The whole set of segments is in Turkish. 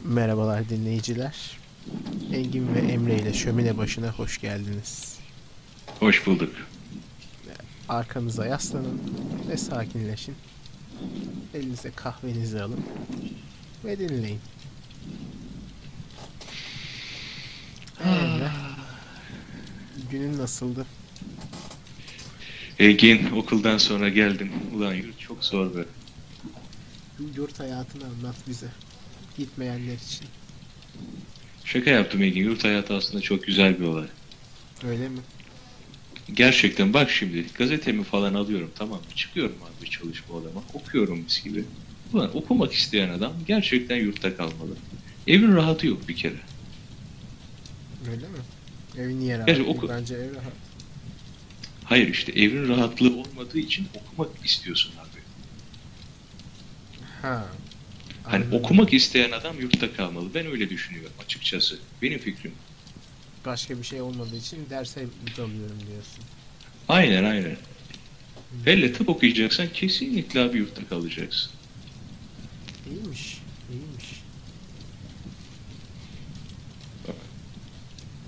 Merhabalar dinleyiciler. Engin ve Emre ile şömine başına hoş geldiniz. Hoş bulduk. Arkanıza yaslanın ve sakinleşin. Elinize kahvenizi alın ve dinleyin. Emre, günün nasıldı? Engin okuldan sonra geldim. Ulan yurt çok zor be. Yurt hayatını anlat bize. Gitmeyenler için. Şaka yaptım Engin. Yurt hayatı aslında çok güzel bir olay. Öyle mi? Gerçekten bak şimdi gazetemi falan alıyorum, tamam mı? Çıkıyorum abi çalışma odama. Okuyorum mis gibi. Ulan okumak isteyen adam gerçekten yurtta kalmalı. Evin rahatı yok bir kere. Öyle mi? Ev niye rahat Gerçi değil? oku. Bence ev rahat. Hayır işte evin rahatlığı olmadığı için okumak istiyorsun abi. Ha, Hani anladım. okumak isteyen adam yurtta kalmalı. Ben öyle düşünüyorum açıkçası. Benim fikrim. Başka bir şey olmadığı için derse dalıyorum diyorsun. Aynen. Hele Hmm. tıp okuyacaksan kesinlikle abi yurtta kalacaksın. İyiymiş. İyiymiş. Bak,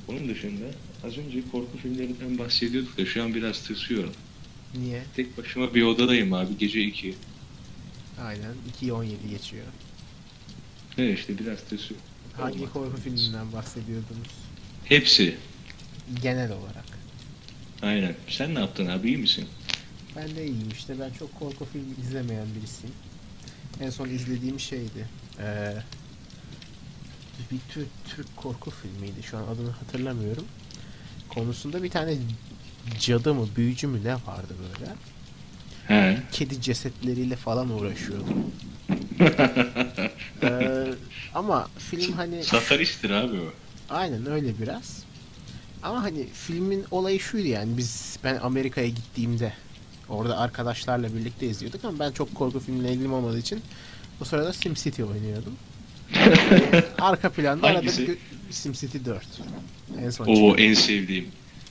onun dışında az önce korku filmlerinden bahsediyorduk da şu an biraz tırsıyorum. Niye? Tek başıma bir odadayım abi gece 2. Aynen. 2'ye 17 geçiyor. Evet işte biraz tırsıyorum. Hangi Olmaz. korku filminden bahsediyordunuz? Hepsi. Genel olarak. Aynen. Sen ne yaptın abi, iyi misin? Ben de iyiyim işte. Ben çok korku filmi izlemeyen birisiyim. En son izlediğim şeydi. Bir Türk korku filmiydi. Şu an adını hatırlamıyorum. Konusunda bir tane cadı mı, büyücü mü ne vardı böyle. He. Kedi cesetleriyle falan uğraşıyordu. Ee, ama film hani Satanisttir abi o. aynen öyle biraz. Ama hani filmin olayı şuydu yani ben Amerika'ya gittiğimde orada arkadaşlarla birlikte izliyorduk ama ben çok korku filmine ilgim olmadığı için o sırada SimCity oynuyordum. Arka planda arada Hangisi? SimCity 4 en son Oo, çıkan. en sevdiğim.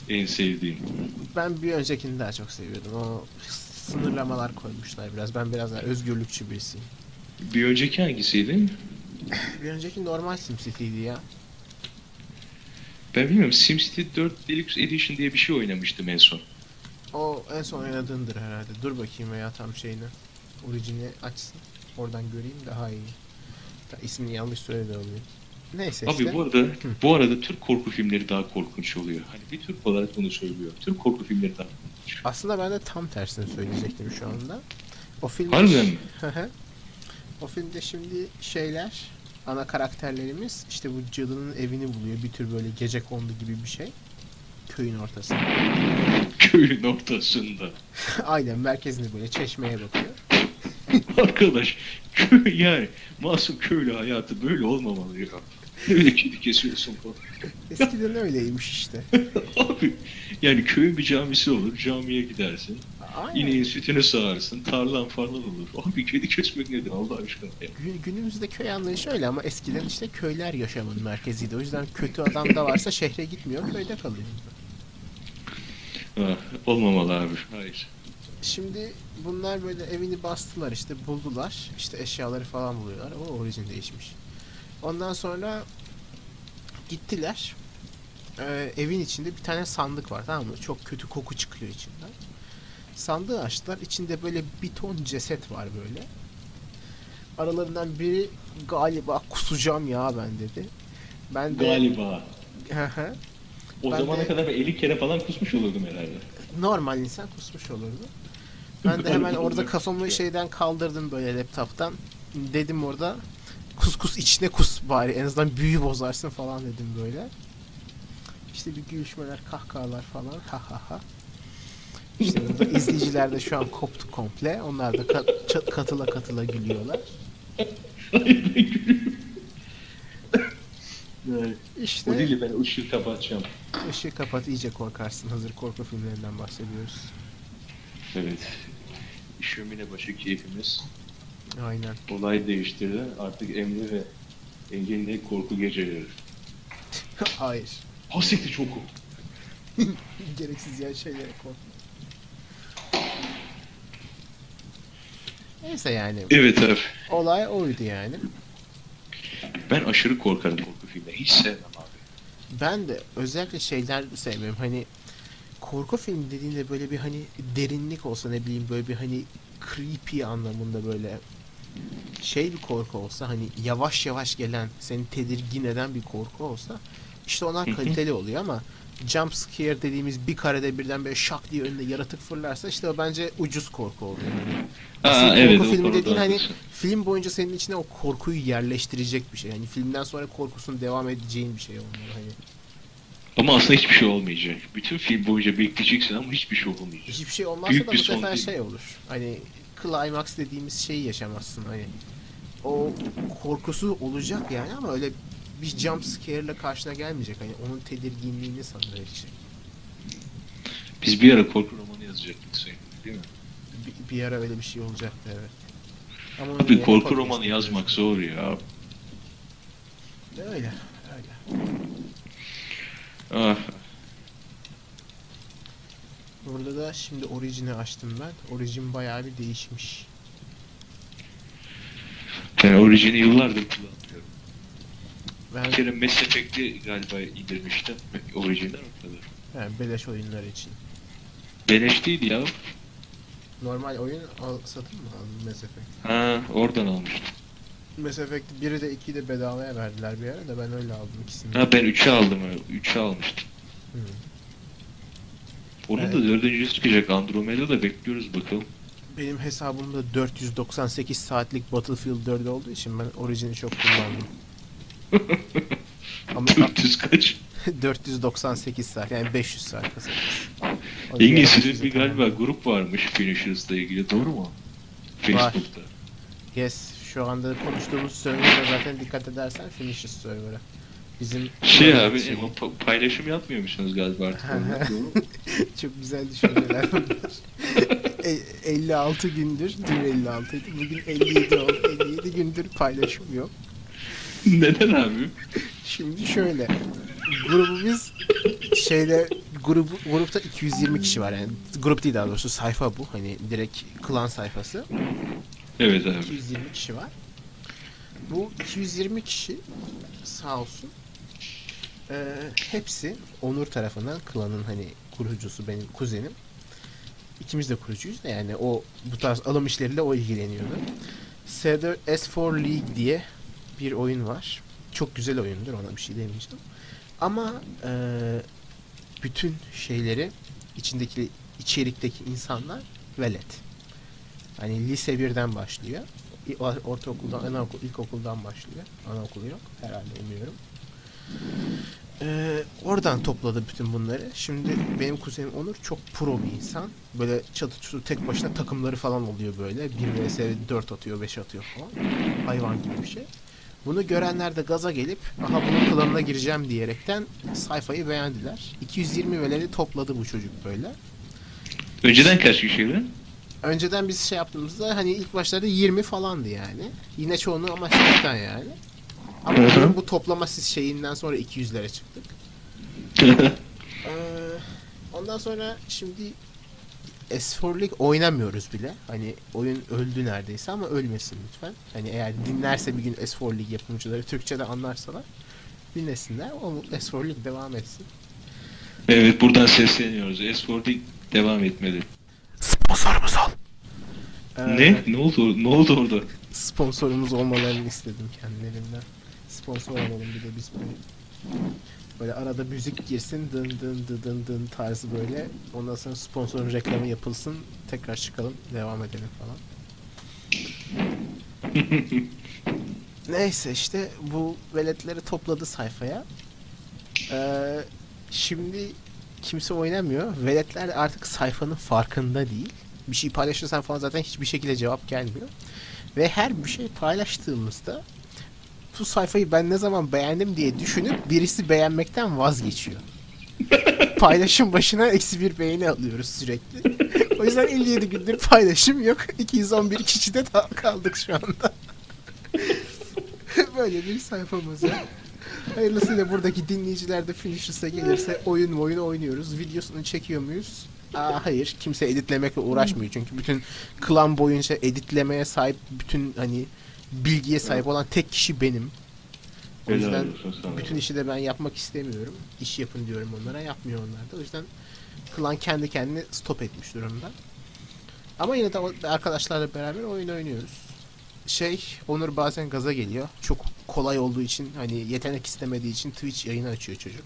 En sevdiğim. Ben bir öncekini daha çok seviyordum. O sınırlamalar koymuşlar biraz. Ben biraz daha özgürlükçü birisiyim. Bir önceki hangisiydi? Bir önceki normal SimCity'ydi ya. Ben bilmiyorum. SimCity 4 Deluxe Edition diye bir şey oynamıştım en son. O en son oynadığındır herhalde. Dur bakayım veya tam şeyini. Orijini açsın. Oradan göreyim daha iyi. İsmini yanlış söyledi oluyor. Neyse Abi işte. bu arada Hı. bu arada Türk korku filmleri daha korkunç oluyor. Hani bir Türk olarak bunu söylüyorum. Türk korku filmleri daha korkunç. Aslında ben de tam tersini söyleyecektim şu anda. O filmde Harbiden mi? o filmde şimdi ana karakterlerimiz işte bu cadının evini buluyor. Bir tür böyle gecekondu gibi bir şey. Köyün ortasında. Köyün ortasında. Aynen merkezinde böyle çeşmeye bakıyor. Arkadaş köy yani masum köylü hayatı böyle olmamalı ya. Öyle kedi kesiyorsun falan. Eskiden öyleymiş işte. Abi yani köyün bir camisi olur. Camiye gidersin. Aynen. İneğin sütünü sağarsın. Tarlan falan olur. Abi kedi kesmek nedir Allah aşkına ya. Günümüzde köy anlayışı öyle ama eskiden işte köyler yaşamın merkeziydi. O yüzden kötü adam da varsa şehre gitmiyor, köyde kalıyor. Ha, olmamalı abi. Hayır. Şimdi bunlar böyle evini bastılar işte buldular. İşte eşyaları falan buluyorlar. O orijin değişmiş. Ondan sonra gittiler. Evin içinde bir tane sandık var, tamam mı? Çok kötü koku çıkıyor içinden. Sandığı açtılar. İçinde böyle bir ton ceset var böyle. Aralarından biri galiba kusacağım ya ben dedi. Ben de Galiba. O ben zamana de kadar 50 kere falan kusmuş olurdum herhalde. normal insan kusmuş olurdu. Ben de hemen Galiba orada onlar kafamı kusmuş ya. şeyden kaldırdım böyle laptop'tan. Dedim orada kus kus içine kus bari en azından büyü bozarsın falan dedim böyle. İşte bir gülüşmeler, kahkahalar falan. Ha ha ha. İşte burada izleyiciler de şu an koptu komple. Onlar da katıla katıla gülüyorlar. Hayır ben gülüyorum. Yani, o İşte değil de ben ışığı kapatacağım. ışığı kapat iyice korkarsın. Hazır korku filmlerinden bahsediyoruz. Evet. Şömine başı keyfimiz Aynen. olay değiştirdi. Artık Emre ve Engin'le korku geceleri. Hayır. Hasrekti çok o. Gereksiz ya şeylere kork. Neyse yani. Evet abi. Olay oydu yani. Ben aşırı korkarım korku filmden. Hiç sevmem abi. Ben de özellikle şeyler sevmiyorum. Hani korku filmi dediğinde böyle bir hani derinlik olsa, ne bileyim, böyle bir hani creepy anlamında, böyle şey bir korku olsa, hani yavaş yavaş gelen, seni tedirgin eden bir korku olsa, işte onlar kaliteli oluyor. Ama jump scare dediğimiz bir karede birden böyle şak diye önünde yaratık fırlarsa, işte o bence ucuz korku oluyor. Hani asıl Evet, korku o filmi konuda dediğin hani haklısın. film boyunca senin içine o korkuyu yerleştirecek bir şey. Hani filmden sonra korkusun devam edeceğin bir şey olmalı hani. Ama aslında hiçbir şey olmayacak. Bütün film boyunca bekleyeceksin ama hiçbir şey olmayacak. Hiçbir şey olmazsa Büyük da bir bu son sefer değil mi? şey olur. Hani climax dediğimiz şeyi yaşamazsın hani. O korkusu olacak yani, ama öyle bir jump scare ile karşına gelmeyecek. Hani onun tedirginliğini sana verecek. Biz bir ara korku romanı yazacaktık sürekli, değil mi? Bir ara öyle bir şey olacaktı, evet. Ama onun Abi yerine korku podcast romanı yazmak yapıyoruz. zor ya. Öyle, öyle. Ah, Burada da şimdi Origin'i açtım ben. Origin bayağı bir değişmiş. ben orijini yıllardır kullanmıyorum. Ben Bir kere Mass Effect'i galiba indirmiştim. Orijinal o kadar. yani beleş oyunlar için. Beleş değil ya. Normal oyun satın mı aldın Mass Effect? Ha, oradan almıştım. Mass Effect 1'i de 2'yi de bedavaya verdiler bir ara da, ben öyle aldım ikisini de. Ha, ben 3'e aldım. 3'e almıştım. Hmm. Onun Evet, da dördüncüsü çıkacak. Andromeda da bekliyoruz bakalım. benim hesabımda 498 saatlik Battlefield 4 olduğu için ben Origin'i çok kullandım. Ama 400 kaç? 498 saat, yani 500 saat kısacası. O Engin, diğer sizin 500'ü bir galiba tamamladım. grup varmış Finishers'la ilgili, doğru mu? Var. Facebook'ta. Yes, şu anda konuştuğumuz server'a zaten dikkat edersen Finishers server'a. Bizim Şey kullanılan abi, şeyi. paylaşım yapmıyor musunuz galiba artık orada, doğru mu? Çok güzel düşünceler bunlar. 56 gündür, dün 56 idi, bugün 57 oldu. 57 gündür paylaşım yok. Neden abi? Şimdi şöyle, grubu biz şeyde, grupta 220 kişi var yani, grup değil daha doğrusu, sayfa bu, hani direkt klan sayfası. Evet abi. 220 kişi var. Bu 220 kişi sağ olsun, hepsi Onur tarafından, klanın hani kurucusu benim kuzenim. İkimiz de kurucuyuz da, yani o bu tarz alım işleriyle o ilgileniyordu. S4 League diye bir oyun var. Çok güzel oyundur, ona bir şey demeyeceğim. Ama bütün şeyleri, içerikteki insanlar velet. Hani lise birden başlıyor. Ortaokuldan, ilkokuldan başlıyor. Anaokulu yok herhalde, umuyorum. Oradan topladı bütün bunları. Şimdi benim kuzenim Onur çok pro bir insan. Böyle çatı çutu tek başına takımları falan oluyor böyle. 1 vs 4 atıyor, 5 atıyor falan. Hayvan gibi bir şey. Bunu görenler de gaza gelip, aha bunun klanına gireceğim diyerekten sayfayı beğendiler. 220 veleri topladı bu çocuk böyle. Önceden kaç kişiydi? Önceden biz şey yaptığımızda hani ilk başlarda 20 falandı yani. Yine çoğunluğu amaçlıktan yani. Ama bu toplama şeyinden sonra 200'lere çıktık. Ee, ondan sonra şimdi S4 League oynamıyoruz bile. Hani oyun öldü neredeyse, ama ölmesin lütfen. Hani eğer dinlerse bir gün S4 League yapımcıları, Türkçe de anlarsalar dinlesinler. O S4 League devam etsin. Evet, buradan sesleniyoruz. S4'de devam etmeli. Sponsorumuz ol. Ne? Ne oldu? Ne oldu orada? Sponsorumuz olmalarını istedim kendilerinden. Sponsor olalım bir de biz böyle. Böyle arada müzik girsin, dın dın dın dın dın tarzı böyle. Ondan sonra sponsorun reklamı yapılsın. Tekrar çıkalım, devam edelim falan. Neyse, işte bu veletleri topladı sayfaya. Şimdi kimse oynamıyor. Veletler artık sayfanın farkında değil. Bir şey paylaşırsan falan zaten hiçbir şekilde cevap gelmiyor. Ve her bir şey paylaştığımızda bu sayfayı ben ne zaman beğendim diye düşünüp birisi beğenmekten vazgeçiyor. Paylaşım başına -1 beğeni alıyoruz sürekli. O yüzden 57 gündür paylaşım yok. 211 kişide kaldık şu anda. Böyle bir sayfamız var. Hayırlısıyla buradaki dinleyiciler de Finishers'a gelirse oyun oynuyoruz. Videosunu çekiyor muyuz? Hayır. Kimse editlemekle uğraşmıyor. Çünkü bütün klan boyunca editlemeye sahip, bütün hani bilgiye sahip olan tek kişi benim. O Helal yüzden olsun sana. bütün işi de ben yapmak istemiyorum. İş yapın diyorum onlara, yapmıyor onlar da. O yüzden klan kendi kendine stop etmiş durumda. Ama yine de arkadaşlarla beraber oyun oynuyoruz. Onur bazen gaza geliyor. Çok kolay olduğu için, hani yetenek istemediği için Twitch yayını açıyor çocuk.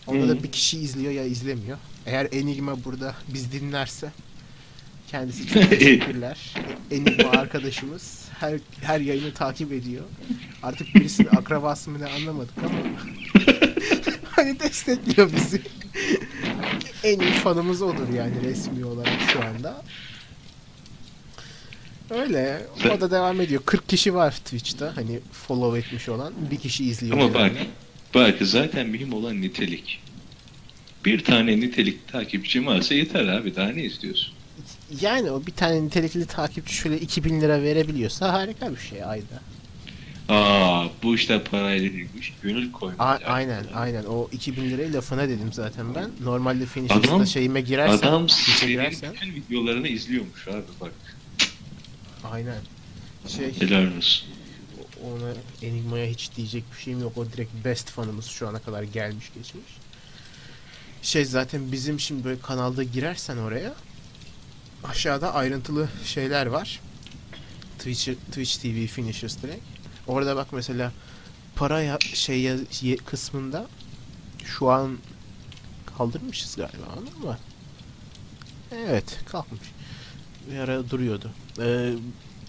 Onda Hı. da bir kişi izliyor ya izlemiyor. Eğer Enigma burada biz dinlerse kendisi çok teşekkürler. Enigma arkadaşımız her yayını takip ediyor. Artık birisinin akrabası mı ne anlamadık ama hani destekliyor bizi. En iyi fanımız odur yani resmi olarak şu anda. Öyle. O da devam ediyor. 40 kişi var Twitch'ta hani follow etmiş olan. Bir kişi izliyor. Ama bak, genelde. bak zaten mühim olan nitelik. Bir tane nitelik takipçim varsa yeter abi. Daha ne istiyorsun? Yani o bir tane nitelikli takipçi şöyle 2000 lira verebiliyorsa harika bir şey ayda. Bu işler parayla değil. Bu iş gönül koymak. Aynen. O 2000 lirayı lafına dedim zaten ben. Normalde Adam, Finisher'da şeyime girersen, adam Twitch'e senin girersen. bütün videolarını izliyormuş abi bak. Aynen. Helal olsun. Ona Enigma'ya hiç diyecek bir şeyim yok. O direkt best fanımız şu ana kadar gelmiş geçmiş. Zaten bizim şimdi böyle kanalda girersen oraya aşağıda ayrıntılı şeyler var. Twitch TV Finishers direkt. Orada bak mesela para kısmında şu an kaldırmışız galiba ama evet kalkmış. Bir ara duruyordu.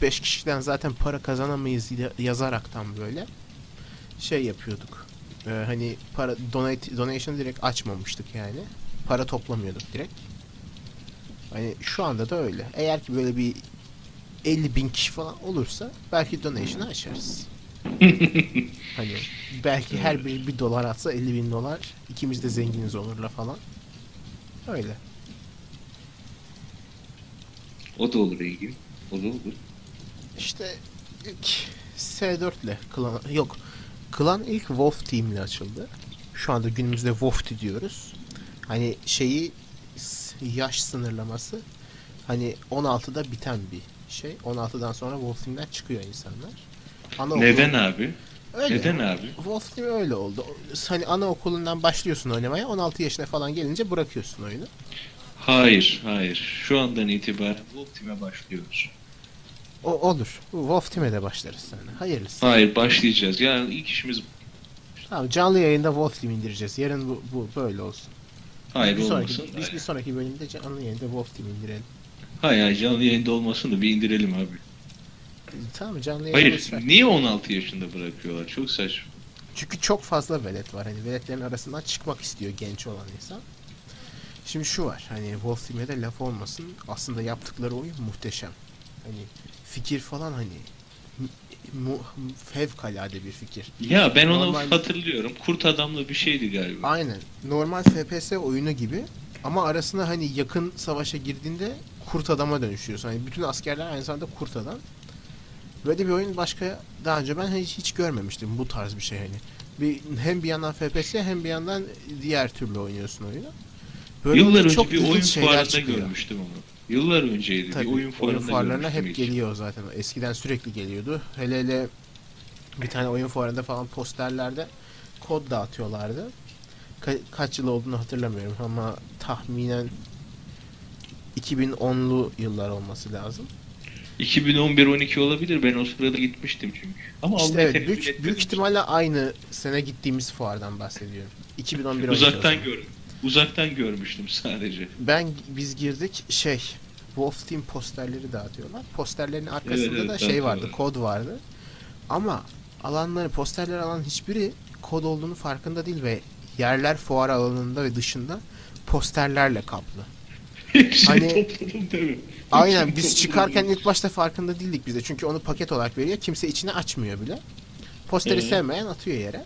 5 kişiden zaten para kazanamayız yazaraktan böyle yapıyorduk. Hani donation direkt açmamıştık yani. Para toplamıyorduk direkt. Hani şu anda da öyle. Eğer ki böyle bir 50.000 kişi falan olursa belki donation'ı açarız. Hani belki her biri $1 atsa $50.000, ikimiz de zenginiz olurla falan. Öyle. O da olur Engin. O da olur. İşte ilk S4 ile Klan ilk Wolf Team ile açıldı. Şu anda günümüzde Wolf diyoruz. Hani yaş sınırlaması hani 16'da biten bir şey. 16'dan sonra Wolf Team'den çıkıyor insanlar. Neden abi? Öyle. Neden abi? Wolf Team öyle oldu. Hani anaokulundan başlıyorsun oynamaya. 16 yaşına falan gelince bırakıyorsun oyunu. Hayır. Şu andan itibaren Wolf Team'e başlıyoruz. O olur. Wolf Team'e de başlarız seninle. Hayırlısı. Hayır, başlayacağız. Yani ilk işimiz Tamam, canlı yayında Wolf Team indireceğiz. Yarın bu böyle olsun. hayır Bir olmasın. bir sonraki bölümde canlı yayında Wolf Team indirelim. Hayır, canlı yayında olmasın da bir indirelim abi. Tamam, canlı yayında Hayır, boş ver. niye 16 yaşında bırakıyorlar? Çok saçma. Çünkü çok fazla velet var. Hani veletlerin arasından çıkmak istiyor genç olan insan. Şimdi şu var. Hani Wolf Team'e de laf olmasın. Aslında yaptıkları oyun muhteşem. Hani fikir falan hani fevkalade bir fikir. Ya ben onu Normal- hatırlıyorum. Kurt adamlı bir şeydi galiba. Aynen. Normal FPS oyunu gibi ama arasına hani yakın savaşa girdiğinde kurt adama dönüşüyorsun. Hani bütün askerler aynı zamanda kurt adam. Böyle bir oyun daha önce ben hiç görmemiştim bu tarz bir şey hani. Hem bir yandan FPS hem bir yandan diğer türlü oynuyorsun oyunu. Böyle Yıllar olunca önce çok bir ilginç oyun şeyler fuarında çıkıyor. görmüştüm onu. Yıllar önceydi. Tabii, Bir oyun fuarında fuarlarına görmüştüm hep ilk. geliyor zaten. Eskiden sürekli geliyordu. Hele bir tane oyun fuarında falan posterlerde kod dağıtıyorlardı. Kaç yıl olduğunu hatırlamıyorum ama tahminen 2010'lu yıllar olması lazım. 2011-12 olabilir. Ben o sırada gitmiştim çünkü. Ama İşte almayı evet, tenezzül büyük etmedim. ihtimalle aynı sene gittiğimiz fuardan bahsediyorum. 2011 Uzaktan Uzaktan görmüştüm sadece. Biz girdik Wolf Team posterleri dağıtıyorlar. Posterlerin arkasında Evet, da vardı, dağıtıyorlar. kod vardı. Ama posterler alan hiçbiri kod olduğunu farkında değil ve yerler fuar alanında ve dışında posterlerle kaplı. Hepsini Hani- topladım tabii. Aynen, Hepsini biz topladım. çıkarken ilk başta farkında değildik biz de. Çünkü onu paket olarak veriyor. Kimse içine açmıyor bile. Posteri Evet. sevmeyen atıyor yere.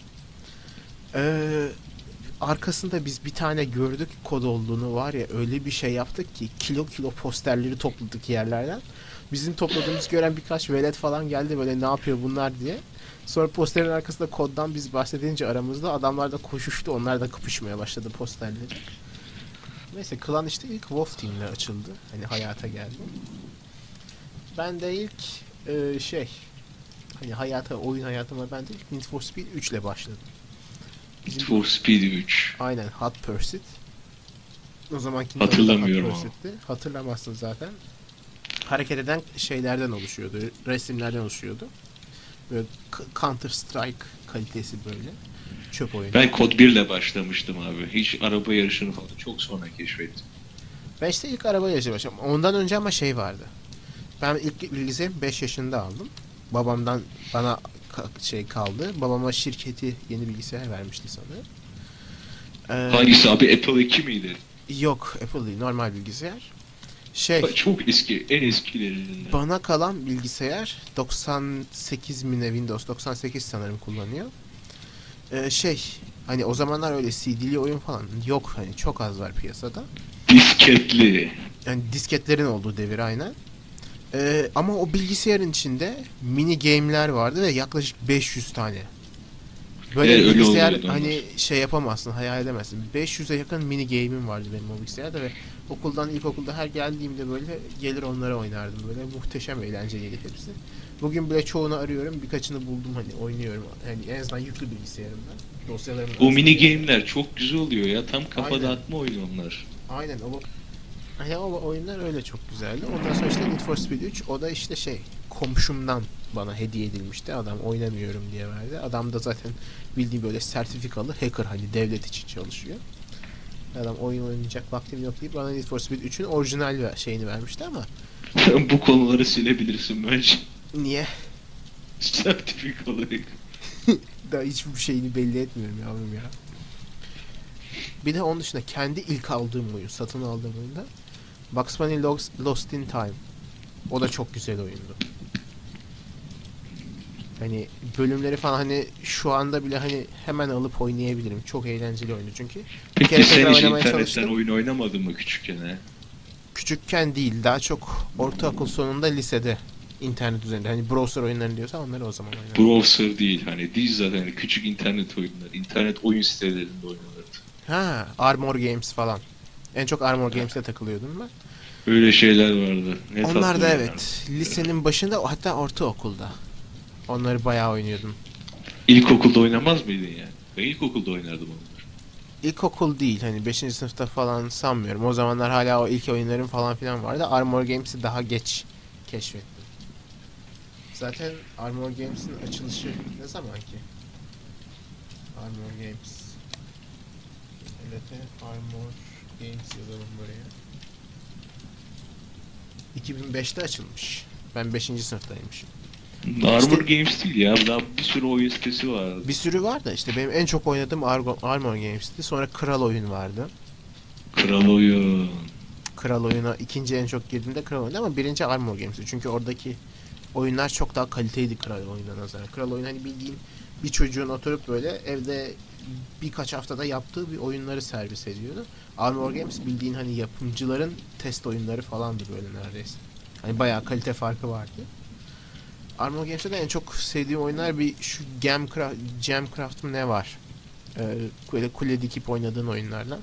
Arkasında biz bir tane gördük kod olduğunu, var ya öyle bir şey yaptık ki kilo posterleri topladık yerlerden. Bizim topladığımız gören birkaç velet falan geldi böyle ne yapıyor bunlar diye. Sonra posterin arkasında koddan biz bahsedince aramızda adamlar da koşuştu, onlar da kapışmaya başladı posterleri. Neyse, klan işte ilk Wolf Team'le açıldı. Hani hayata geldi. Ben de ilk hani oyun hayatıma ben de Need for Speed 3 ile başladım. Need for Speed 3. Aynen, Hot Pursuit. O zamanki Hatırlamıyorum Hot ama. Pursuit'ti. Hatırlamazsın zaten. Hareket eden şeylerden oluşuyordu. Resimlerden oluşuyordu. Böyle Counter Strike kalitesi böyle. Çöp oyunu. Ben Kod 1 ile başlamıştım abi. Hiç araba yarışını falan çok sonra keşfettim. Ben işte ilk araba yarışı başladım. Ondan önce ama şey vardı. Ben ilk bilgisayarımı 5 yaşında aldım. Babamdan bana şey kaldı. Babama şirketi yeni bilgisayar vermişti sanırım. Hangisi abi? Apple 2 miydi? Yok, Apple değil, normal bilgisayar. Şey, Çok eski, en eskilerinden. bana kalan bilgisayar 98 mi ne, Windows 98 sanırım kullanıyor. Şey, hani o zamanlar öyle CD'li oyun falan yok, hani çok az var piyasada. Disketli. Yani disketlerin olduğu devir aynen. Ama o bilgisayarın içinde mini game'ler vardı ve yaklaşık 500 tane. Böyle Evet, öyle bilgisayar oluyordu hani onlar. şey yapamazsın, hayal edemezsin. 500'e yakın mini game'im vardı benim o bilgisayarda ve ilkokulda her geldiğimde böyle gelir onlara oynardım. Böyle muhteşem eğlenceliydi hepsi. Bugün bile çoğunu arıyorum, birkaçını buldum, hani oynuyorum. Yani en azından yüklü bilgisayarımda. Dosyalarımın O arasında mini yer alıyor. game'ler çok güzel oluyor ya. Tam kafa Aynen. dağıtma oyunu onlar. Aynen o oyunlar öyle çok güzeldi. Ondan sonra işte Need for Speed 3, o da işte şey, komşumdan bana hediye edilmişti. Adam oynamıyorum diye verdi. Adam da zaten bildiği böyle sertifikalı hacker, hani devlet için çalışıyor. Adam oyun oynayacak vaktim yok deyip bana Need for Speed 3'ün orijinal şeyini vermişti ama Bu konuları silebilirsin bence. niye? Sertifik olarak. Daha hiçbir şeyini belli etmiyorum yavrum ya. Bir de onun dışında kendi ilk aldığım oyun, satın aldığım oyunda Bugs Bunny Lost in Time. O da çok güzel oyundu. Hani bölümleri falan hani şu anda bile hani hemen alıp oynayabilirim. Çok eğlenceli oyundu çünkü. Bir kere Peki sen tekrar hiç oynamaya internetten çalıştım. oyun oynamadın mı küçükken he? Küçükken değil, daha çok ortaokul sonunda lisede internet üzerinde. Hani browser oyunlarını diyorsa onları o zaman oynadım. Browser değil hani değil zaten hani küçük internet oyunları. İnternet oyun sitelerinde oynanırdı. Ha, Armor Games falan. En çok Armor Games'te takılıyordum ben. Öyle şeyler vardı. Ne Onlar tatlı da oyunlar. evet, lisenin başında, hatta ortaokulda. Onları bayağı oynuyordum. İlkokulda oynamaz mıydın yani? Ben ilkokulda oynardım onları. İlkokul değil, hani 5. sınıfta falan sanmıyorum. O zamanlar hala o ilk oyunların falan filan vardı. Armor Games'i daha geç keşfettim. Zaten Armor Games'in açılışı ne zaman ki? Armor Games. Evet, Armor Games yazalım buraya. 2005'te açılmış. Ben 5. sınıftaymışım. Armor İşte- Games değil ya. Daha bir sürü oyun sitesi vardı. Bir sürü var da işte benim en çok oynadığım Armor Games'ti. Sonra Kral Oyun vardı. Kral oyun. Kral Oyun'a ikinci en çok girdiğimde Kral Oyun'du ama birinci Armor Games'ti. Çünkü oradaki oyunlar çok daha kaliteliydi Kral Oyun'a nazaran. Kral Oyun hani bildiğin bir çocuğun oturup böyle evde birkaç haftada yaptığı bir oyunları servis ediyordu. Armor Games bildiğin hani yapımcıların test oyunları falandı böyle neredeyse. Hani bayağı kalite farkı vardı. Armor Games'te de en çok sevdiğim oyunlar bir şu Gemcraft mı ne var? Böyle kule dikip oynadığın oyunlardan.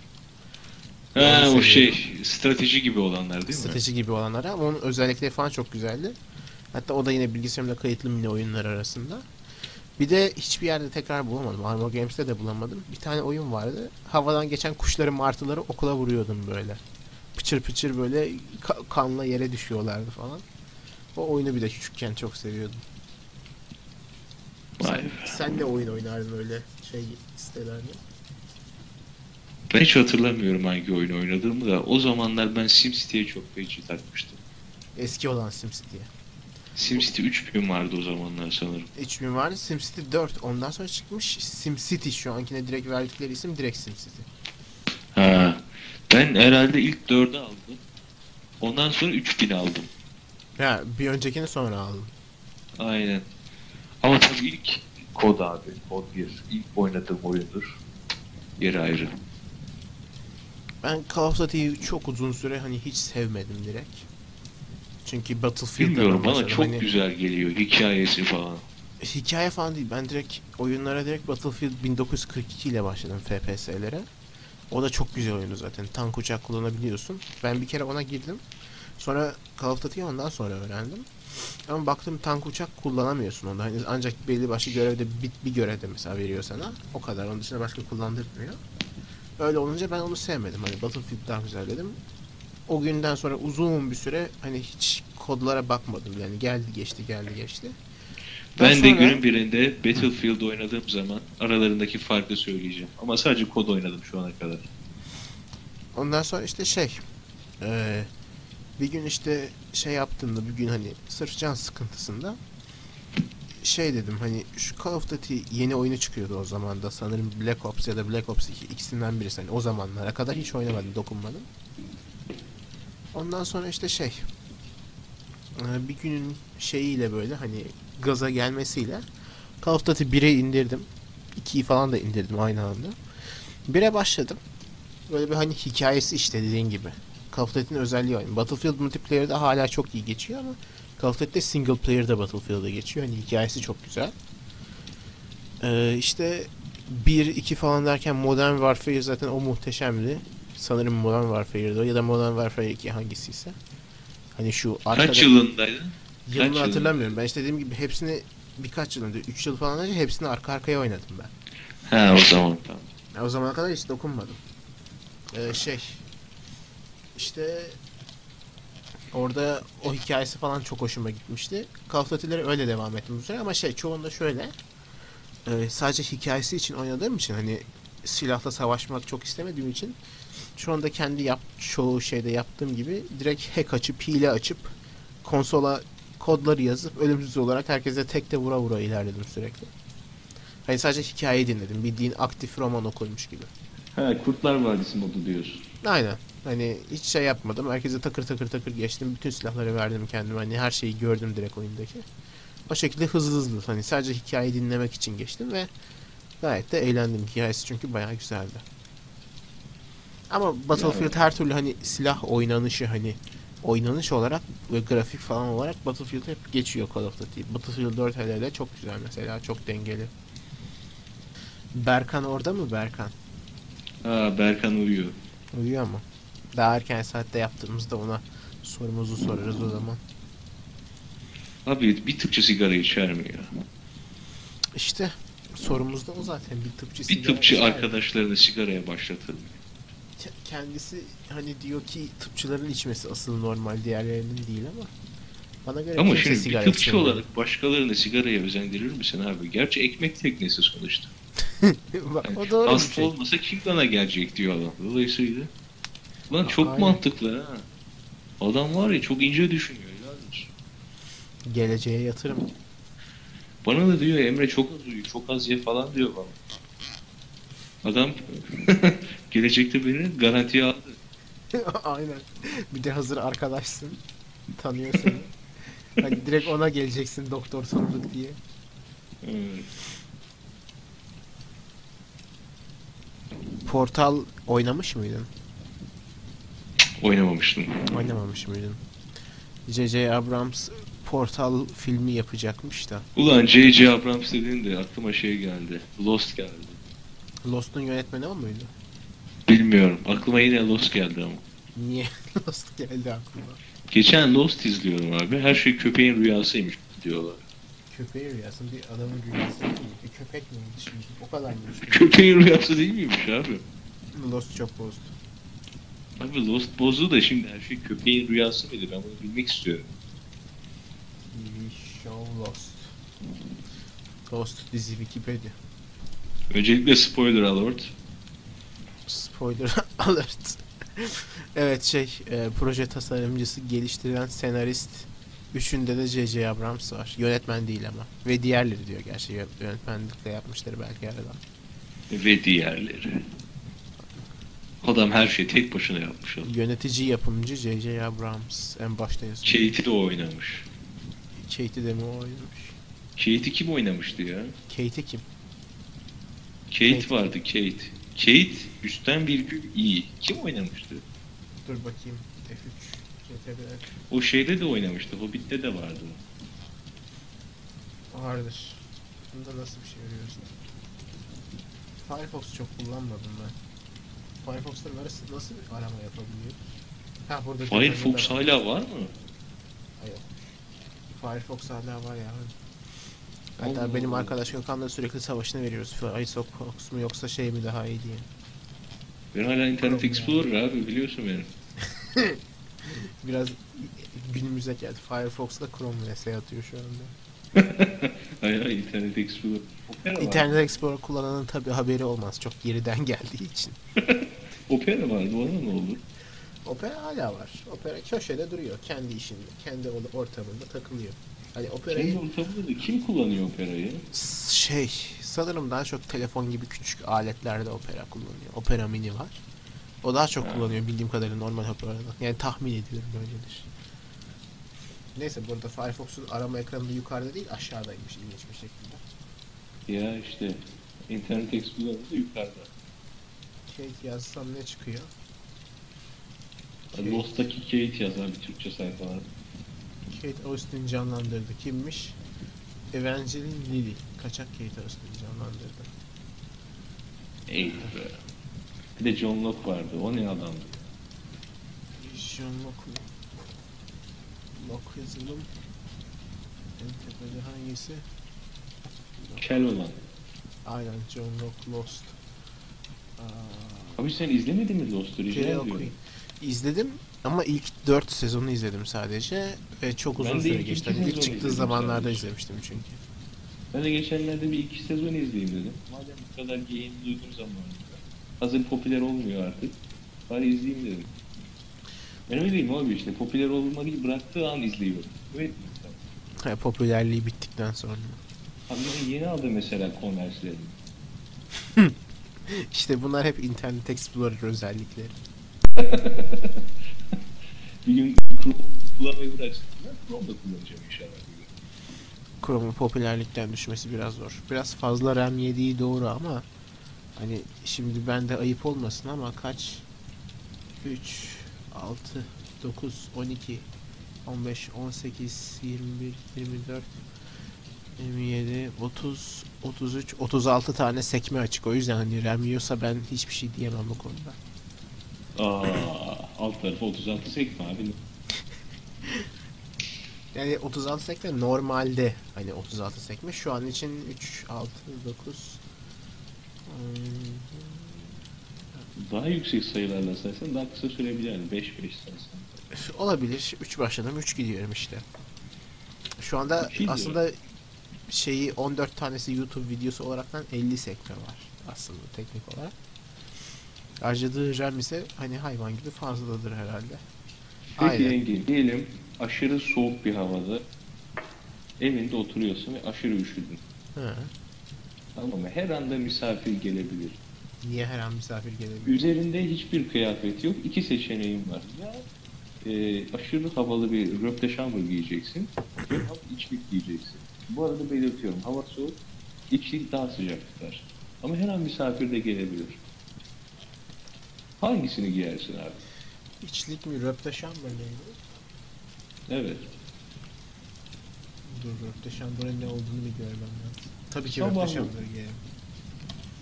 Ha Onu o şey seviyorum. strateji gibi olanlar değil mi? Strateji gibi olanlar ama onun özellikleri falan çok güzeldi. Hatta o da yine bilgisayarımda kayıtlı mini oyunlar arasında. Bir de hiçbir yerde tekrar bulamadım. Armor Games'te de bulamadım. Bir tane oyun vardı. Havadan geçen kuşları, martıları okula vuruyordum böyle. Pıçır pıçır böyle kanla yere düşüyorlardı falan. O oyunu bir de küçükken çok seviyordum. Vay Sen, be. sen de oyun oynardın öyle şey sitelerde. Ben hiç hatırlamıyorum hangi oyunu oynadığımı da. O zamanlar ben SimCity'ye çok feci takmıştım. Eski olan SimCity'ye. SimCity 3000 vardı o zamanlar sanırım. 3000 vardı. SimCity 4. Ondan sonra çıkmış SimCity, şu ankine direkt verdikleri isim direkt SimCity. Ha. Ben herhalde ilk 4'ü aldım. Ondan sonra 3000 aldım. Ya bir öncekini sonra aldım. Aynen. Ama tabii ilk Kod abi. Kod 1. İlk oynadığım oyundur. Yeri ayrı. Ben Call of Duty'yi çok uzun süre hani hiç sevmedim direkt. Çünkü Battlefield'dan Bilmiyorum bana başladım. çok Hani güzel geliyor hikayesi falan. hikaye falan değil. Ben direkt oyunlara direkt Battlefield 1942 ile başladım FPS'lere. O da çok güzel oyundu zaten. Tank uçak kullanabiliyorsun. Ben bir kere ona girdim. Sonra Call of Duty'yi ondan sonra öğrendim. Ama baktım tank uçak kullanamıyorsun onda. Hani ancak belli başlı görevde bir görevde mesela veriyor sana. O kadar. Onun dışında başka kullandırmıyor. Öyle olunca ben onu sevmedim. Hani Battlefield daha güzel dedim. O günden sonra uzun bir süre hani hiç kodlara bakmadım. Yani geldi geçti geldi geçti. Daha Ben de sonra günün birinde Battlefield oynadığım zaman aralarındaki farkı söyleyeceğim. Ama sadece kod oynadım şu ana kadar. ondan sonra işte eee, bir gün işte şey yaptığımda bir gün hani sırf can sıkıntısında dedim hani şu Call of Duty yeni oyunu çıkıyordu o zaman da sanırım Black Ops ya da Black Ops 2 ikisinden birisi hani o zamanlara kadar hiç oynamadım dokunmadım. Ondan sonra işte bir günün şeyiyle böyle hani gaza gelmesiyle Call of Duty 1'e indirdim. 2'yi falan da indirdim aynı anda. 1'e başladım. Böyle bir hani hikayesi işte dediğin gibi. Call of Duty'nin özelliği oyun. Battlefield multiplayer'da hala çok iyi geçiyor ama Call of Duty'de single player'da Battlefield'a geçiyor. Hani hikayesi çok güzel. İşte 1, 2 falan derken Modern Warfare zaten o muhteşemdi. Sanırım Modern Warfare'dı o ya da Modern Warfare 2 hangisiyse. Hani şu Kaç arkada yılındaydı? yılını Kaç yılında? hatırlamıyorum. Ben işte dediğim gibi hepsini birkaç yıl önce 3 yıl falan önce hepsini arka arkaya oynadım ben. Ha, o zaman tamam. O zamana kadar hiç dokunmadım. Ee, şey işte orada o hikayesi falan çok hoşuma gitmişti. Call of Duty'lere öyle devam ettim bu süre ama çoğunda şöyle sadece hikayesi için oynadığım için hani silahla savaşmak çok istemediğim için şu anda çoğu şeyde yaptığım gibi direkt hack açıp hile açıp konsola kodları yazıp ölümsüz olarak herkese tek de vura vura ilerledim sürekli. Hani sadece hikayeyi dinledim. Bildiğin aktif roman okurmuş gibi. Ha, Kurtlar Vadisi modu diyorsun. Aynen. Hani hiç şey yapmadım. Herkese takır takır takır geçtim. Bütün silahları verdim kendime. Hani her şeyi gördüm direkt oyundaki. O şekilde hızlı hızlı. Hani sadece hikayeyi dinlemek için geçtim ve gayet de eğlendim. Hikayesi çünkü bayağı güzeldi. Ama Ya, Battlefield her türlü hani silah oynanışı hani oynanış olarak ve grafik falan olarak Battlefield hep geçiyor Call of Duty. Battlefield 4 hele de çok güzel mesela. Çok dengeli. Berkan orada mı Berkan? Berkan uyuyor. Uyuyor mu? Daha erken saatte yaptığımızda ona sorumuzu sorarız o zaman. Abi bir tıkçı sigara içer mi ya? İşte sorumuz da o zaten. Bir tıpçı Bir sigara tıpçı içer mi? arkadaşlarını sigaraya başlatır mı? Kendisi hani diyor ki tıpçıların içmesi asıl normal diğerlerinin değil ama bana göre Ama kimse şimdi bir sigara tıpçı içmemeli. olarak başkalarını sigaraya özendirir misin abi? Gerçi ekmek teknesi sonuçta. Bak Yani o doğru bir hasta şey. olmasa kim bana gelecek diyor adam. Dolayısıyla lan çok Aynen. mantıklı ha. Adam var ya çok ince düşünüyor. Helal olsun. Geleceğe yatırım. Bana da diyor Emre çok az uyu, çok az ye falan diyor bana. Adam gelecekte beni garantiye aldı. Aynen. Bir de hazır arkadaşsın. Tanıyor seni. Hani direkt ona geleceksin doktor tanıdık diye. Evet. Portal oynamış mıydın? Oynamamıştım. Oynamamış mıydın? J.J. Abrams Portal filmi yapacakmış da. Ulan J.J. Abrams dediğin de aklıma şey geldi. Lost geldi. Lost'un yönetmeni o muydu? Bilmiyorum. Aklıma yine Lost geldi ama. Niye Lost geldi aklıma? Geçen Lost izliyorum abi. Her şey köpeğin rüyasıymış diyorlar. Köpeği rüyasın bir adamın rüyası değil mi? Bir köpek miydi şimdi? O kadar mı? Köpeğin rüyası değil miymiş abi? Lost çok bozdu. Abi Lost bozdu da şimdi her şey köpeğin rüyası mıdır? Ben bunu bilmek istiyorum. TV show Lost. Lost dizi Wikipedia. Öncelikle spoiler alert. Spoiler alert. Evet proje tasarımcısı, geliştiren senarist. Üçünde de J.J. Abrams var. Yönetmen değil ama. Ve diğerleri diyor gerçi. Yönetmenlikle yapmışları belki aradan. Ve diğerleri. Adam her şeyi tek başına yapmış adam. Yönetici yapımcı J.J. Abrams. En başta yazıyor. Kate'i de oynamış. Kate'i de mi o oynamış? Kate'i kim oynamıştı ya? Kate'i kim? Kate vardı Kate. Kate üstten virgül iyi. Kim oynamıştı? Dur bakayım. F3. CTRL. O şeyde de oynamıştı. Hobbit'te de vardı. Vardır. Bunda nasıl bir şey arıyorsun? Firefox çok kullanmadım ben. Firefox'ta nasıl bir arama yapabiliyor? Ha burada Firefox hala var mı? Hayır. Firefox hala var ya. Hatta Allah benim Allah. arkadaş Gökhan'la sürekli savaşını veriyoruz. Firefox mu yoksa şey mi daha iyi diye. Ben hala Internet Chrome Explorer abi, biliyorsun beni. Biraz günümüze geldi. Firefox'la Chrome vs atıyor şu anda. Hayır, hayır, Internet Explorer. Opera var. Internet Explorer kullananın tabi haberi olmaz. Çok geriden geldiği için. Opera vardı, ona ne olur? Opera hala var. Opera köşede duruyor. Kendi işinde. Kendi ortamında takılıyor. Hani Opera'yı Kendi ortamında da kim kullanıyor Opera'yı? sanırım daha çok telefon gibi küçük aletlerde Opera kullanıyor. Opera Mini var. O daha çok Ha. kullanıyor bildiğim kadarıyla normal Opera'dan. Yani tahmin ediyorum öyledir. Neyse, burada Firefox'un arama ekranında yukarıda değil aşağıdaymış ilginç bir şekilde. Ya işte Internet Explorer da yukarıda. Kate yazsam ne çıkıyor? Lost'taki Kate yazan bir Türkçe sayfa var. Kate Austin canlandırdı. Kimmiş? Evangeline Lilly. Kaçak Kate Austin canlandırdı. Ey be. Bir de John Locke vardı. O ne adamdı? John Locke. Locke yazalım. En tepede hangisi? Kel olan. Aynen, John Locke Lost. Abi sen izlemedin mi Lost'u? Rica Kate ediyorum. O'Quinn. İzledim ama ilk 4 sezonu izledim sadece ve çok uzun Ben de süre ilk geçti. iki Hani ilk sezonu çıktığı izledim zamanlarda sadece. izlemiştim çünkü. Ben de geçenlerde bir 2 sezon izleyeyim dedim. Madem bu kadar yayın duydum zamanında. Hazır popüler olmuyor artık. Bari izleyeyim dedim. Ben öyleyim abi işte. Popüler olmayı bıraktığı an izliyorum. Evet mesela. Ha, popülerliği bittikten sonra. Abi ben yeni aldım mesela Converse'lerini. İşte bunlar hep Internet Explorer özellikleri. Bir gün Chrome kullanmayı bıraksınlar. Chrome da kullanacağım inşallah. bir gün. Chrome'un popülerlikten düşmesi biraz zor. Biraz fazla RAM yediği doğru ama hani şimdi bende ayıp olmasın ama kaç? 3, 6, 9, 12, 15, 18, 21, 24, 27, 30, 33, 36 tane sekme açık. O yüzden hani RAM yiyorsa ben hiçbir şey diyemem bu konuda. Alt tarafı 36 sekme abi. Yani 36 sekme normalde hani 36 sekme. Şu an için 3, 6, 9, Daha yüksek sayılarla saysan daha kısa sürebilir yani 5 saysan. olabilir. 3 başladım, 3 gidiyorum işte. Şu anda Üç gidiyor. aslında şeyi 14 tanesi YouTube videosu olaraktan 50 sekme var aslında teknik olarak. Harcadığı RAM ise hani hayvan gibi fazladır herhalde. Peki Aynen. Engin, diyelim aşırı soğuk bir havada evinde oturuyorsun ve aşırı üşüdün. Hı. Tamam mı? Her anda misafir gelebilir. Niye her an misafir gelebilir? Üzerinde hiçbir kıyafet yok. İki seçeneğin var. Ya aşırı havalı bir röpteşambur giyeceksin ya da içlik giyeceksin. Bu arada belirtiyorum. Hava soğuk, içlik daha sıcak tutar. Ama her an misafir de gelebilir. Hangisini giyersin abi? İçlik mi? Röpteşambur neydi? Evet. Dur, röpteşamburun ne olduğunu bir görmem lazım. Tabii ki Sabah röpteşambur giyerim.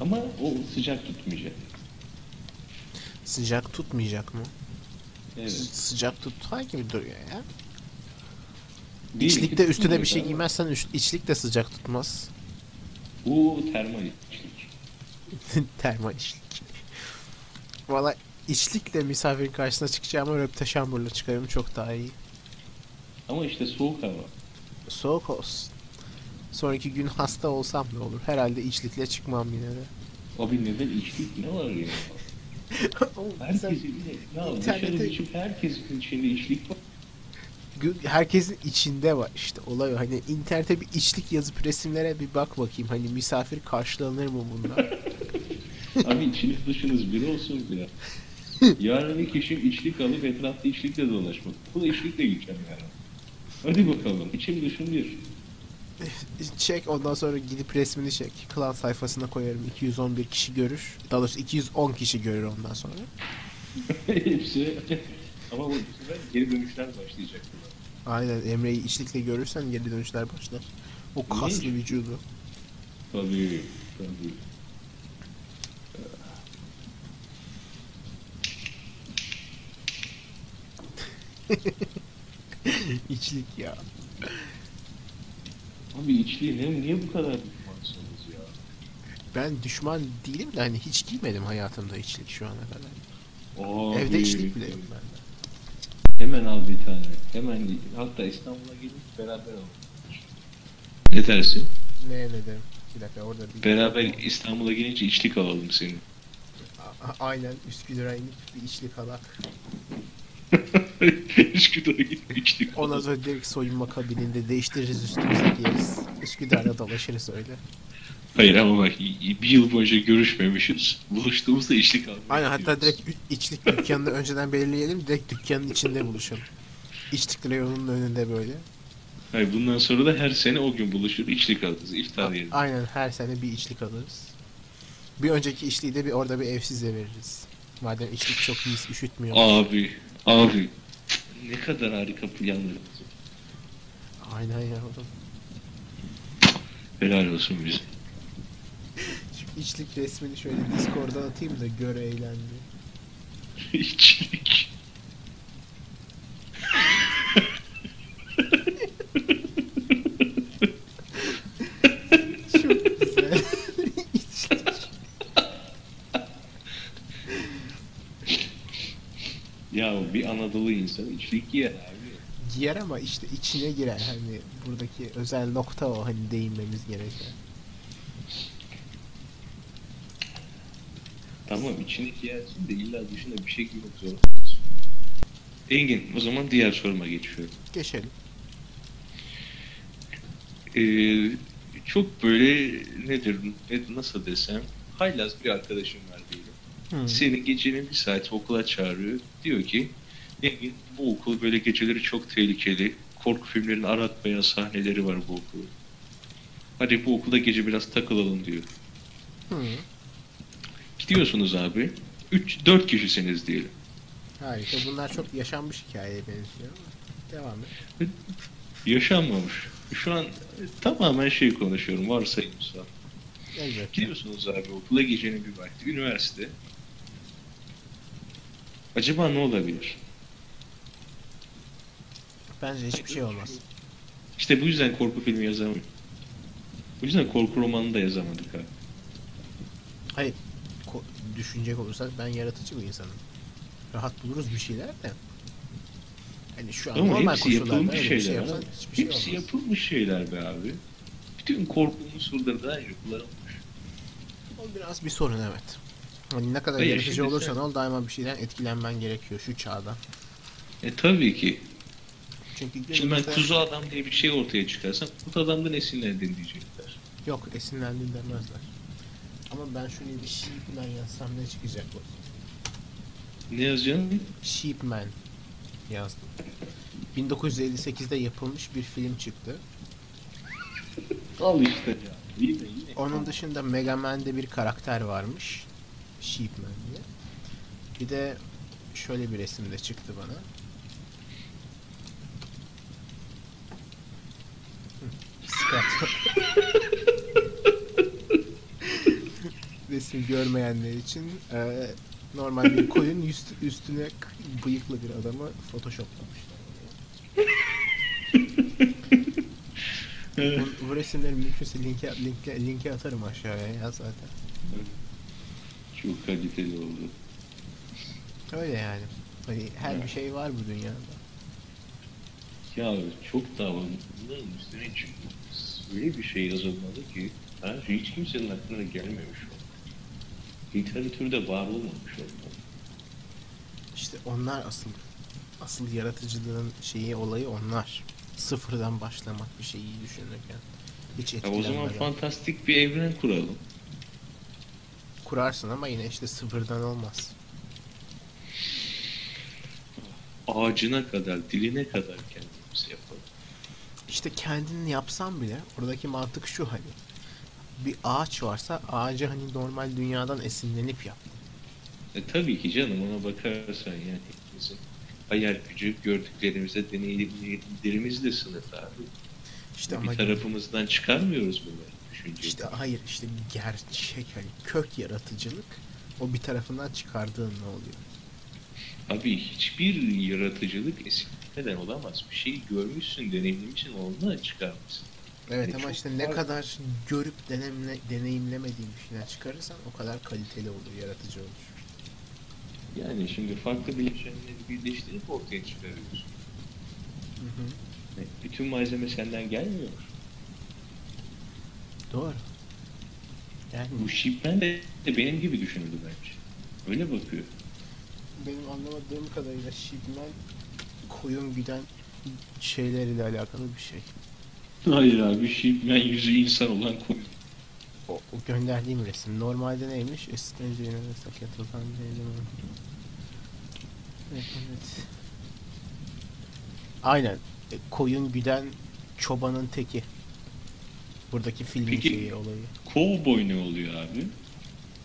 Ama o sıcak tutmayacak. Sıcak tutmayacak mı? Evet. Sıcak tutar gibi duruyor ya. Değil, İçlikte iki üstüne bir tutmayacak şey ama giymezsen içlik de sıcak tutmaz. Bu termal içlik. Termal içlik. Valla içlikle misafirin karşısına çıkacağıma röpteşamburla çıkarım, çok daha iyi. Ama işte soğuk hava. Soğuk olsun. Sonraki gün hasta olsam ne olur? Herhalde içlikle çıkmam yine de. Abi neden içlik ne var ya? Herkesin ne abi? Dışarı İnternete- çıkıp herkesin içinde içlik var. Herkesin içinde var işte olay o. Hani internete bir içlik yazıp resimlere bir bak bakayım. Hani misafir karşılanır mı bundan? Abi içiniz dışınız bir olsun ya. Yarın ilk işim içlik alıp etrafta içlikle dolaşmak. Bu da içlikle gideceğim yani. Hadi bakalım. İçim dışım bir. Çek, ondan sonra gidip resmini çek. Klan sayfasına koyarım. 211 kişi görür. Daha doğrusu 210 kişi görür ondan sonra. Hepsi. Ama bu sefer geri dönüşler başlayacak. Aynen, Emre'yi içlikle görürsen geri dönüşler başlar. O kaslı Niye? vücudu. Tabii. Tabii. İçlik ya. Abi içliği niye bu kadar düşmansınız ya? Ben düşman değilim de hani hiç giymedim hayatımda içlik şu ana kadar. Evde Abi içlik bile yok bende. hemen al bir tane. Hemen hatta İstanbul'a gelip beraber alalım. Ne dersin? Ne dedim? Bir dakika orada bir... Beraber İstanbul'a gelince içlik alalım seni. Aynen Üsküdar'a inip bir içlik alak. Üsküdar'a gidip içlik Ondan alalım. sonra direkt soyunma kabininde değiştiririz üstümüze giyeriz. Üsküdar'da dolaşırız öyle. Hayır ama bak bir yıl boyunca görüşmemişiz. Buluştuğumuzda içlik almaya Aynen hatta gidiyoruz. direkt içlik dükkanını önceden belirleyelim. Direkt dükkanın içinde buluşalım. İçlik reyonunun önünde böyle. Hayır, bundan sonra da her sene o gün buluşur içlik alırız iftar yerine. Aynen her sene bir içlik alırız. Bir önceki içliği de bir orada bir evsize veririz. Madem içlik çok iyi üşütmüyor. Abi ne kadar harika planlarımız var. Aynen ya oğlum. Helal olsun bize. Şu içlik resmini şöyle Discord'a atayım da gör eğlendi. İçlik. Çok güzel. İçlik. Ya bir Anadolu insanı içlik giyer abi. Giyer ama işte içine girer. Hani buradaki özel nokta o hani değinmemiz gereken. Tamam içine giyersin de illa dışına bir şey giymek zorundasın. Engin, o zaman diğer soruma geçiyorum. Geçelim. Ee, çok böyle nasıl desem haylaz bir arkadaşım var diyelim. Hı. Seni gecenin bir saati okula çağırıyor. Diyor ki Engin, bu okul böyle geceleri çok tehlikeli. Korku filmlerinin aratmayan sahneleri var bu okulun. Hadi bu okulda gece biraz takılalım diyor. Hı. Gidiyorsunuz abi. 4 kişisiniz diyelim. Harika. Bunlar çok yaşanmış hikayeye benziyor ama. Devam et. Yaşanmamış. Şu an tamamen şey konuşuyorum. Varsayımsal. Elbette. Gidiyorsunuz abi okula gecenin bir vakti. Üniversite. Acaba ne olabilir? Bence hiçbir şey olmaz. İşte bu yüzden korku filmi yazamadık. Bu yüzden korku romanını da yazamadık abi. Hayır. Düşünecek olursak ben yaratıcı bir insanım. Rahat buluruz bir şeyler de. Hani şu an Ama normal hepsi koşullarda yapılmış öyle bir şey şeyler yapsan abi. hiçbir şey Hepsi olmaz. yapılmış şeyler be abi. Bütün korku unsurları da kullanılmış. O biraz bir sorun evet. Hani ne kadar Hayır, yaratıcı şimdi olursan sen- ol daima bir şeyden etkilenmen gerekiyor şu çağda. Tabii ki. Çünkü Şimdi ben günümüzde kuzu adam diye bir şey ortaya çıkarsam kuzu adamdan esinlendin diyecekler. yok esinlendin demezler. Ama ben şuraya bir Sheepman yazsam ne çıkacak bu? Ne yazacaksın? Sheepman yazdım. 1958'de yapılmış bir film çıktı. Al işte ya. Yine. Onun dışında Mega Man'de bir karakter varmış. Sheepman diye. Bir de şöyle bir resim de çıktı bana. Scott. Resmi görmeyenler için normal bir koyun üstüne bıyıklı bir adamı photoshoplamışlar. Bu resimleri mümkünse linke atarım aşağıya ya zaten. Çok kaliteli oldu. Öyle yani. Hani her bir şey var bu dünyada. Ya çok daha bunların üstüne çıkmış. Öyle bir şey yazılmalı ki hiç kimsenin aklına gelmemiş o. Literatürde var olmamış olmalı. İşte onlar asıl yaratıcılığın olayı onlar. Sıfırdan başlamak bir şeyi düşünürken. Hiç Ya o zaman etkilenmeden. fantastik bir evren kuralım. Kurarsın ama yine işte sıfırdan olmaz. Ağacına kadar, diline kadar kendimiz yapalım. İşte kendini yapsan bile oradaki mantık şu hani. Bir ağaç varsa ağacı hani normal dünyadan esinlenip yap. Tabii ki canım ona bakarsan yani hepimizin hayal gücü gördüklerimizle deneyimlerimizle sınırlı abi. İşte Bir ama tarafımızdan çıkarmıyoruz bunları düşünceyi. işte hayır işte gerçek hani kök yaratıcılık o bir tarafından çıkardığın ne oluyor? Abi hiçbir yaratıcılık esinlemeden olamaz. Bir şeyi görmüşsün, deneyimlemişsin, ondan çıkarmışsın. Evet Yani ama çok işte ne kadar görüp deneyimlemediğin bir şeyler çıkarırsan o kadar kaliteli olur, yaratıcı olur. yani şimdi farklı bileşenleri birleştirip ortaya çıkarıyorsun. Hı hı. Bütün malzeme senden gelmiyor. Doğru. Yani Bu shipman de benim gibi düşünüldü bence. Öyle bakıyor. benim anlamadığım kadarıyla Shipman koyun güden şeyleriyle alakalı bir şey. Hayır abi, shipman yüzü insan olan koyun. O gönderdiğim resim. Normalde neymiş? Assistant General Secretary. Evet, evet. Aynen. Koyun güden çobanın teki. Buradaki filmin Peki şeyi, olayı. cowboy ne oluyor abi?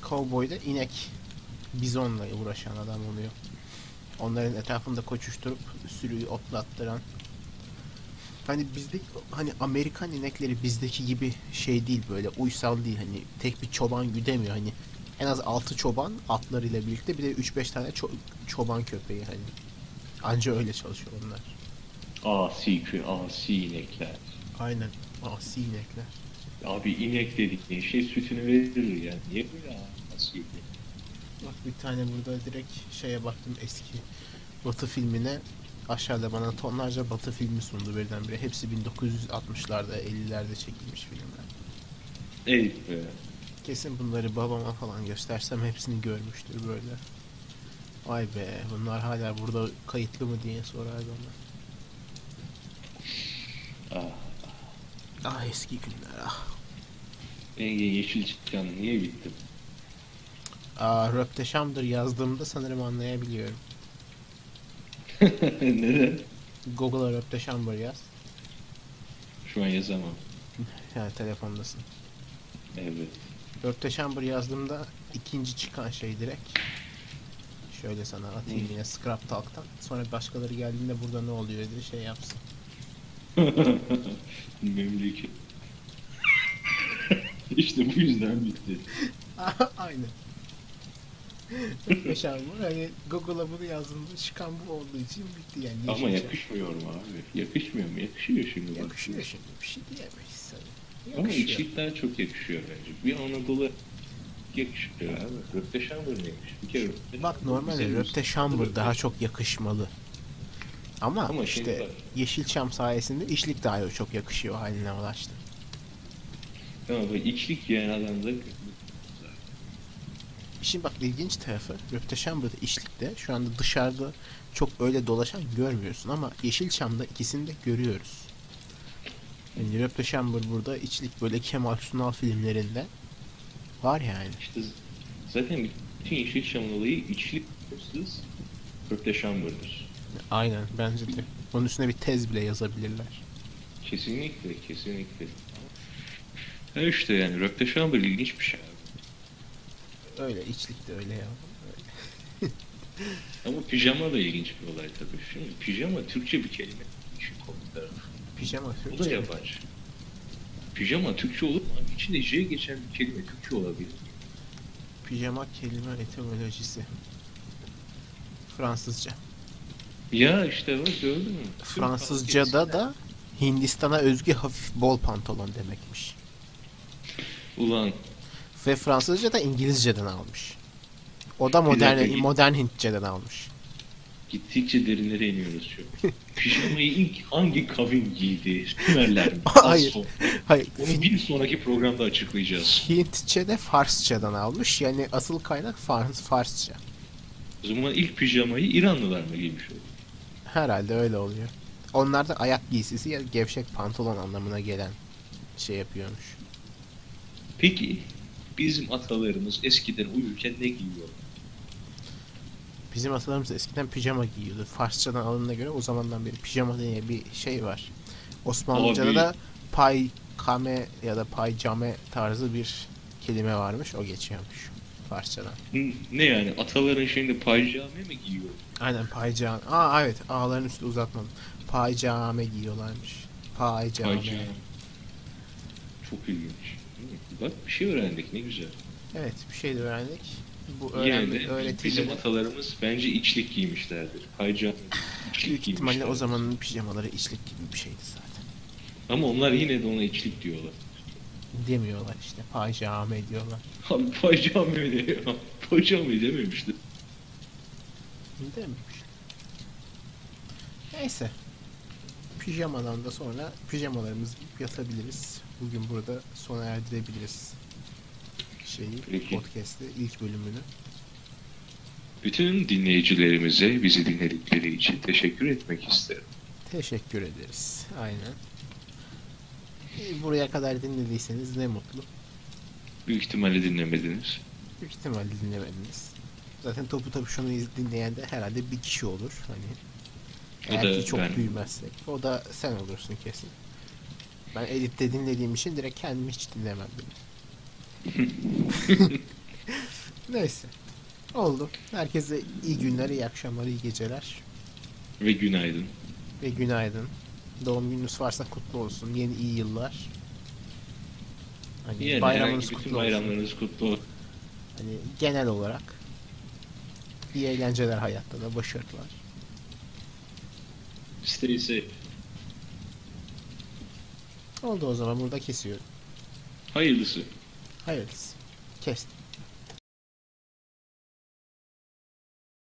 Cowboy da inek. Bizonla uğraşan adam oluyor. Onların etrafında koşuşturup sürüyü otlattıran. Hani bizdeki, hani Amerikan inekleri bizdeki gibi şey değil, böyle uysal değil, hani tek bir çoban güdemiyor, hani en az 6 çoban atlarıyla birlikte, bir de 3-5 tane çoban köpeği, hani anca öyle çalışıyor onlar. Asi inekler. Aynen, asi inekler. Abi inek dediğin şey sütünü verir yani. Niye böyle asi inek? Bak bir tane burada direkt şeye baktım, eski Batı filmine, aşağıda bana tonlarca Batı filmi sundu birdenbire, hepsi 1960'larda 50'lerde çekilmiş filmler. Ey be. Kesin bunları babama falan göstersem hepsini görmüştür böyle. Vay be, bunlar hala burada kayıtlı mı diye sorar bana. Ah, Ah, eski günler ah. Enge Yeşilçam niye bittim? Röpteşamdır yazdığımda sanırım anlayabiliyorum. Neden? Google'a Röpteşambır yaz. Şu an yazamam. Yani telefondasın. Evet. Röpteşambır yazdığımda ikinci çıkan şey direkt. Şöyle sana atayım Hı. yine Scrap Talk'tan. Sonra başkaları geldiğinde burada ne oluyor diye şey yapsın. Memleket. İşte bu yüzden bitti. Aynen. Röpteşambır, hani Google'a bunu yazdığımda çıkan bu olduğu için bitti yani. Ama Yeşilçam. yakışmıyor mu abi? Yakışmıyor mu? Yakışıyor şimdi bak. Yakışıyor şimdi, bir şey diyemeyiz sana. Ama Yakışıyor. içlikten çok yakışıyor bence. Bir Anadolu yakışıyor abi. Röpteşambır neymiş? Bir kere Bak Röpteşambır normalde bize Röpteşambır daha çok yakışmalı. Ama Ama şimdi işte bak. Yeşilçam sayesinde işlik daha çok yakışıyor haline ulaştı. Tamam bak, içlik diyen adam da Şimdi bak, ilginç tarafı, Röpteşambır'da işlikte şu anda dışarıda çok öyle dolaşan görmüyorsun ama Yeşilçam'da ikisini de görüyoruz. Yani Röpteşambır burada, içlik böyle Kemal Sunal filmlerinde var yani. işte zaten bütün Yeşilçam'ın olayı içlik hırsız Röpteşambır'dır. Aynen, bence de. Onun üstüne bir tez bile yazabilirler. Kesinlikle, kesinlikle. Ha işte yani Röpteşambır ilginç bir şey abi. Öyle, içlik de öyle ya. Ama pijama da ilginç bir olay tabii. Şimdi pijama Türkçe bir kelime. İşin komik tarafı. Pijama Bu da Türkçe. yabancı. Pijama Türkçe olur mu abi? İçinde J geçen bir kelime Türkçe olabilir. Pijama kelime etimolojisi. Fransızca. Ya işte bak, gördün mü? Tüm Fransızca'da da Hindistan'a özgü hafif bol pantolon demekmiş. ulan Ve Fransızca da İngilizceden almış. O da bir dakika, modern Hintçeden almış. gittikçe derinlere iniyoruz şu an. Pijamayı ilk hangi kavim giydi? Sümerler mi? Hayır. Son. Hayır. Onu bir sonraki programda açıklayacağız. Hintçe de Farsçadan almış. Yani asıl kaynak Farsça. O zaman ilk pijamayı İranlılar mı giymiş oldu? Herhalde öyle oluyor. Onlar da ayak giysisi ya gevşek pantolon anlamına gelen şey yapıyormuş. Peki bizim atalarımız eskiden uyurken ne giyiyor? Bizim atalarımız eskiden pijama giyiyordu. Farsçadan alındığına göre o zamandan beri pijama diye bir şey var. Osmanlıca'da Abi. da paykame ya da paycame tarzı bir kelime varmış. O geçiyormuş Farsçadan. Ne yani, ataların şimdi pajame mi giyiyor? Aynen, paycame. Aa evet, ağların üstü uzatmadım. Paycame giyiyorlarmış. Paycame. Pajame. Çok ilginç. Bak bir şey öğrendik, ne güzel. Evet, bir şey de öğrendik. Bu Yine de öğretiyle bizim atalarımız bence içlik giymişlerdir. Pajame, içlik büyük ihtimalle o giymişlerdir. zamanın pijamaları içlik gibi bir şeydi zaten. Ama onlar yine de ona içlik diyorlar. Demiyorlar işte. Pajame diyorlar. Abi pajama ne ya? Pajama dememiştim. Dememiş. Neyse. Pijamadan da sonra pijamalarımızı giyip yatabiliriz. Bugün burada sona erdirebiliriz. Peki. Podcast'ı ilk bölümünü. Bütün dinleyicilerimize bizi dinledikleri için teşekkür etmek isterim. Teşekkür ederiz. Aynen. Buraya kadar dinlediyseniz ne mutlu. Büyük ihtimalle dinlemediniz. Büyük ihtimalle dinlemediniz. Zaten topu tabii şunu dinleyen de herhalde bir kişi olur. Hani O eğer da ki çok ben. büyümezsek. O da sen olursun kesin. Ben editte dinlediğim için direkt kendimi hiç dinlemem bile. Neyse. Oldu. Herkese iyi günler, iyi akşamlar, iyi geceler. Ve günaydın. Ve günaydın. Doğum gününüz varsa kutlu olsun. Yeni iyi yıllar. Hani Yani bayramınız herhangi bütün kutlu olsun. bayramlarınız kutlu olsun. Hani genel olarak iyi eğlenceler hayatta da başarılar. Stay safe. Oldu o zaman burada kesiyorum. Hayırlısı. Hayırlısı. Kestim.